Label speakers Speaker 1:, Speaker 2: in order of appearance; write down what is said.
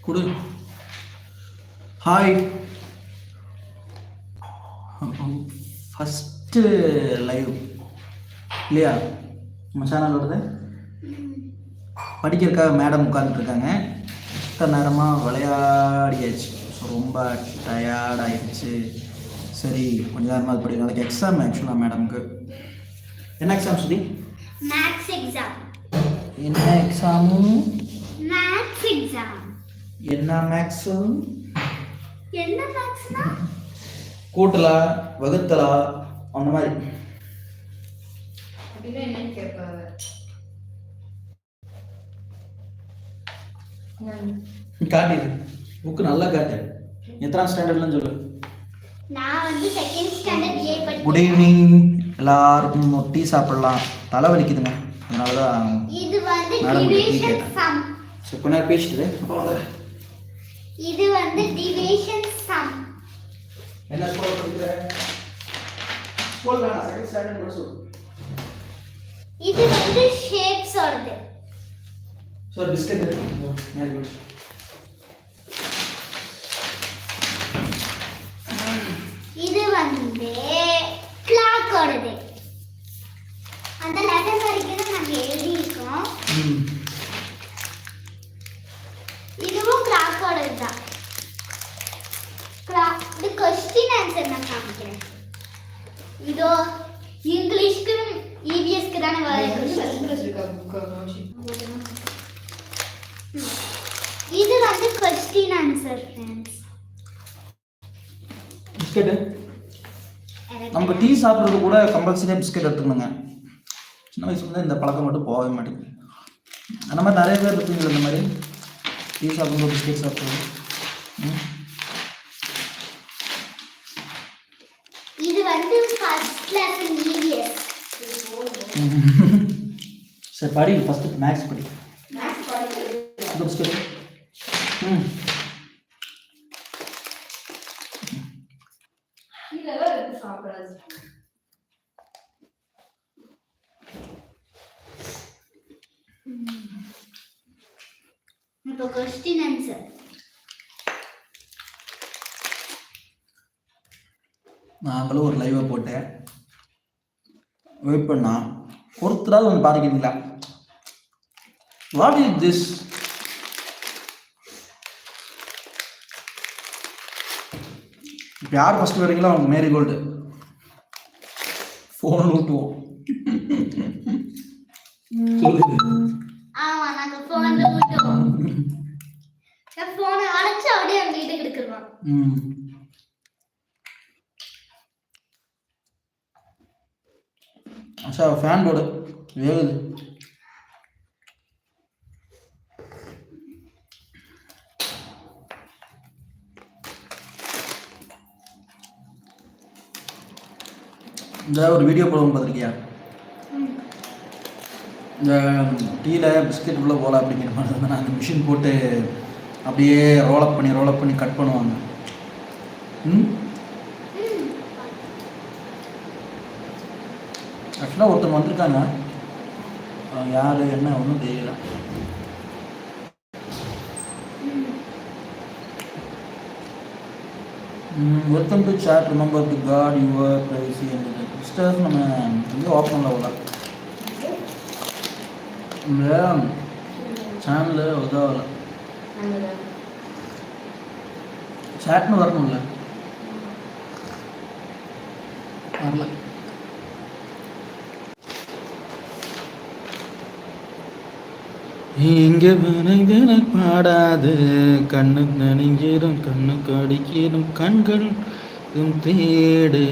Speaker 1: கொடு. Hi, first live இல்லையா நம்ம சேனல் வருது. படிக்கிறதுக்காக மேடம் உட்காந்துட்ருக்காங்க. இத்தனை நேரமாக விளையாடியாச்சு. ஸோ ரொம்ப டயர்டாகிடுச்சு. சரி கொஞ்ச நேரமாக அது படி. நாளைக்கு எக்ஸாம் ஆக்சுவலாக மேடமுக்கு. என்ன எக்ஸாம் சுதி?
Speaker 2: Maths exam.
Speaker 1: என்ன எக்ஸாமு?
Speaker 2: Maths exam.
Speaker 1: என்ன மேக்ஸு?
Speaker 2: என்ன மேத்ஸ்னா?
Speaker 1: கூட்டலா வகுத்தலா அந்த மாதிரி.
Speaker 3: அப்படின்னா என்னன்னு கேட்பாங்க.
Speaker 1: காட்டிடு, புக்கு நல்லா காட்டு. எத்தனாம் ஸ்டாண்டர்ட்லன்னு சொல்லு.
Speaker 2: நான் வந்து செகண்ட் ஸ்டாண்டர்ட் ஏ படிக்கிறேன்.
Speaker 1: குட் ஈவினிங் எல்லாருக்கும். டீ சாப்பிடலாம், தலை வலிக்குதுங்க. அதனால தான்
Speaker 2: இது வந்து
Speaker 1: மேடம் டீ
Speaker 2: டிவிஷன்
Speaker 1: கேட்டேன்.
Speaker 2: சம்.
Speaker 1: சரி கொஞ்ச நேரம் பேசிட்டு
Speaker 2: இது வந்து டிவிஷன் சம்.
Speaker 1: என்ன ஸ்கூல் படிக்கிற? ஸ்கூல் வேணாம், செகண்ட் ஸ்டாண்டர்ட் படிச்சு.
Speaker 2: இது வந்து ஷேப்ஸ் வருது.
Speaker 1: சரி பிஸ்கட் மேரி.
Speaker 2: இது வந்து கிளாக் வருது. அந்த லெட்டர் வரைக்கும் நாங்க எழுதி இருக்கோம். இதுவும் கிளாக் வருது தான். இது क्वेश्चन ஆன்சர் நான் காமிக்கிறேன். இதோ இங்கிலீஷ்க்கு இவிஎஸ்க்கு தான வருது. இது வந்து क्वेश्चन ஆன்சர் फ्रेंड्स.
Speaker 1: பிஸ்கட் நம்ம டீ சாப்பிட்றது கூட கம்பல்சரியாக பிஸ்கட் எடுத்துக்கணுங்க. சின்ன வயசுலேருந்து இந்த பழக்கம் மட்டும் போகவே மாட்டேங்குது. அந்த மாதிரி நிறைய பேர் இருக்குங்களா இந்த மாதிரி டீ சாப்பிடும்போது பிஸ்கெட் சாப்பிடுறது.
Speaker 2: இது வந்து ஃபர்ஸ்ட் கிளாஸ் இங்கிலீஷ்.
Speaker 1: சரி படி, ஃபஸ்ட்டு மேக்ஸ் படி.
Speaker 2: மேத்ஸ் படிக்கிறது.
Speaker 1: இந்த பிஸ்கெட்
Speaker 3: இதெல்லாம் எடுத்து சாப்பிடாது.
Speaker 2: இப்போ क्वेश्चन ஆன்சர்.
Speaker 1: நாங்களும் ஒரு லைவை போட்டேன், வெயிட் பண்ணா ஒருத்தராவது வந்து பாதிக்கிறீங்களா? What is this? இப்போ யார் ஃபஸ்ட்டு வரீங்களோ அவங்க மேரி கோல்டு ஃபோன் ஊட்டுவோம். சொல்லுங்க.
Speaker 2: ஆமா நாங்க போன் ஊட்டுவோம். நான் போனை அடைச்சு அப்படியே அவங்க வீட்டுக்கு எடுத்துருவோம்.
Speaker 1: அச்சா ஃபேன் போடு, வேகுது. இந்த ஒரு வீடியோ போடுவோம் பார்த்துருக்கியா? இந்த டீயில் பிஸ்கெட் உள்ளே போகல அப்படிங்கிற மாதிரி தான் அந்த மிஷின் போட்டு அப்படியே ரோலப் பண்ணி கட் பண்ணுவாங்க. ஆக்சுவலாக ஒருத்தவங்க வந்திருக்காங்க, அவங்க யார் என்ன ஒன்றும் தெரியல. Welcome to chat, remember to guard your privacy. Sisters நம்ம வந்து ஓப்பன் பண்ணல இந்த சேனலு உதவல. சாட்னு வரணும்ல, வரல. இங்கே வினைதன பாடாது கண்ணு நனைஞ்சிடும், கண்ணு கடிக்கிடும், கண்கள் தேடு.